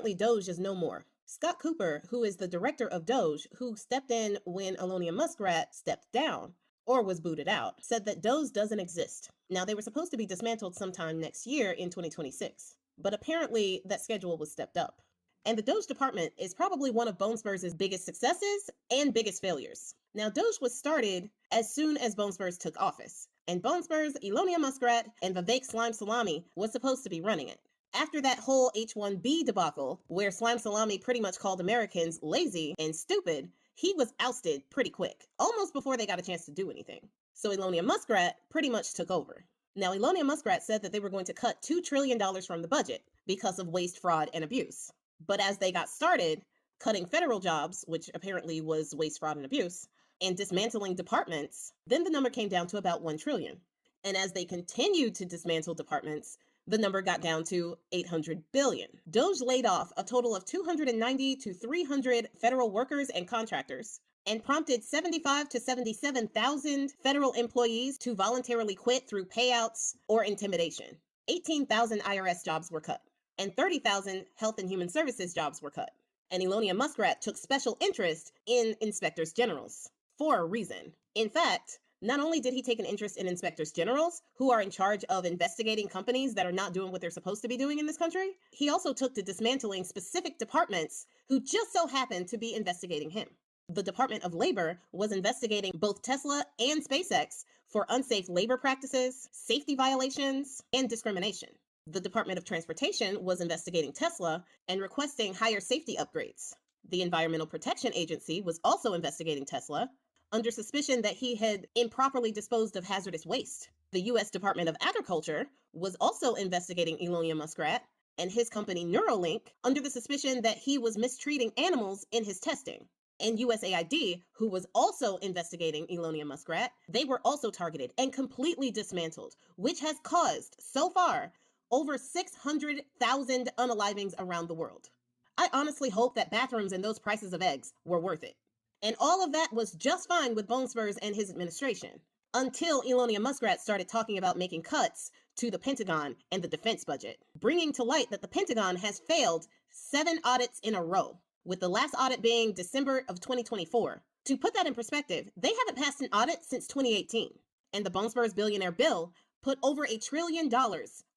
apparently DOGE is no more. Scott Cooper, who is the director of DOGE, who stepped in when Elonia Muskrat stepped down or was booted out, said that DOGE doesn't exist. Now, they were supposed to be dismantled sometime next year in 2026, but apparently that schedule was stepped up. And the DOGE department is probably one of Bone Spurs' biggest successes and biggest failures. Now, DOGE was started as soon as Bone Spurs took office, and Bone Spurs, Elonia Muskrat, and Vivek Slime Salami was supposed to be running it. After that whole H-1B debacle, where Slime Salami pretty much called Americans lazy and stupid, he was ousted pretty quick, almost before they got a chance to do anything. So Elonia Muskrat pretty much took over. Now, Elonia Muskrat said that they were going to cut $2 trillion from the budget because of waste, fraud, and abuse. But as they got started cutting federal jobs, which apparently was waste, fraud, and abuse, and dismantling departments, then the number came down to about $1 trillion. And as they continued to dismantle departments, the number got down to $800 billion. DOGE laid off a total of 290 to 300 federal workers and contractors and prompted 75 to 77,000 federal employees to voluntarily quit through payouts or intimidation. 18,000 IRS jobs were cut, and 30,000 Health and Human Services jobs were cut. And Elonia Muskrat took special interest in inspectors generals for a reason. In fact, not only did he take an interest in inspectors generals, who are in charge of investigating companies that are not doing what they're supposed to be doing in this country, he also took to dismantling specific departments who just so happened to be investigating him. The Department of Labor was investigating both Tesla and SpaceX for unsafe labor practices, safety violations, and discrimination. The Department of Transportation was investigating Tesla and requesting higher safety upgrades. The Environmental Protection Agency was also investigating Tesla under suspicion that he had improperly disposed of hazardous waste. The U.S. Department of Agriculture was also investigating Elonia Muskrat and his company Neuralink under the suspicion that he was mistreating animals in his testing. And USAID, who was also investigating Elonia Muskrat, they were also targeted and completely dismantled, which has caused, so far, over 600,000 unalivings around the world. I honestly hope that bathrooms and those prices of eggs were worth it. And all of that was just fine with Bone Spurs and his administration, until Elonia Muskrat started talking about making cuts to the Pentagon and the defense budget, bringing to light that the Pentagon has failed 7 audits in a row, with the last audit being December of 2024. To put that in perspective, they haven't passed an audit since 2018, and the Bone Spurs billionaire bill put over $1 trillion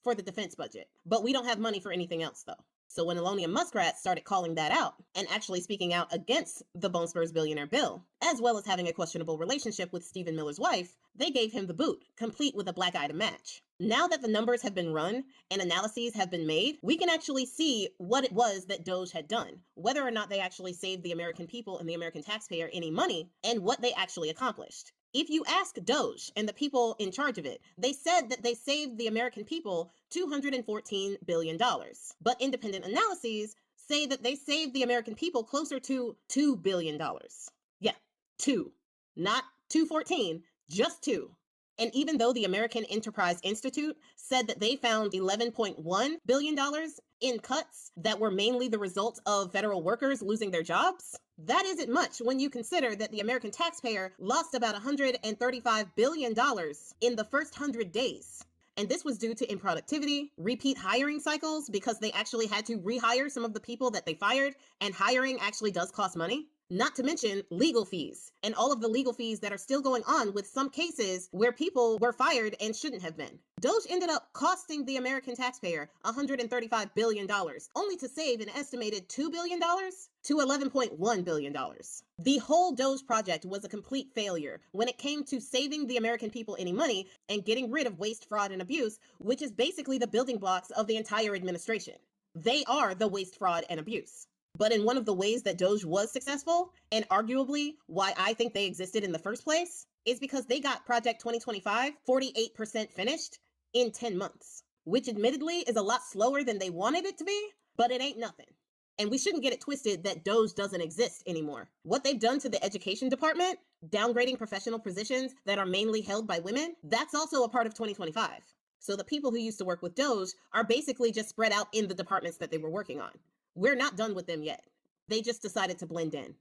for the defense budget, but we don't have money for anything else, though. So when Elonia Muskrat started calling that out and actually speaking out against the Bone Spurs billionaire bill, as well as having a questionable relationship with Stephen Miller's wife, they gave him the boot, complete with a black eye to match. Now that the numbers have been run and analyses have been made, we can actually see what it was that DOGE had done, whether or not they actually saved the American people and the American taxpayer any money, and what they actually accomplished. If you ask DOGE and the people in charge of it, they said that they saved the American people $214 billion. But independent analyses say that they saved the American people closer to $2 billion. Yeah, 2. Not 214, just 2. And even though the American Enterprise Institute said that they found $11.1 billion in cuts that were mainly the result of federal workers losing their jobs, that isn't much when you consider that the American taxpayer lost about $135 billion in the first 100 days. And this was due to improductivity, repeat hiring cycles, because they actually had to rehire some of the people that they fired, and hiring actually does cost money. Not to mention legal fees and all of the legal fees that are still going on with some cases where people were fired and shouldn't have been. DOGE ended up costing the American taxpayer $135 billion, only to save an estimated $2 billion to $11.1 billion. The whole DOGE project was a complete failure when it came to saving the American people any money and getting rid of waste, fraud, and abuse, which is basically the building blocks of the entire administration. They are the waste, fraud, and abuse. But in one of the ways that DOGE was successful, and arguably why I think they existed in the first place, is because they got Project 2025 48% finished in 10 months, which admittedly is a lot slower than they wanted it to be, but it ain't nothing. And we shouldn't get it twisted that DOGE doesn't exist anymore. What they've done to the education department, downgrading professional positions that are mainly held by women, that's also a part of 2025. So the people who used to work with DOGE are basically just spread out in the departments that they were working on. We're not done with them yet. They just decided to blend in.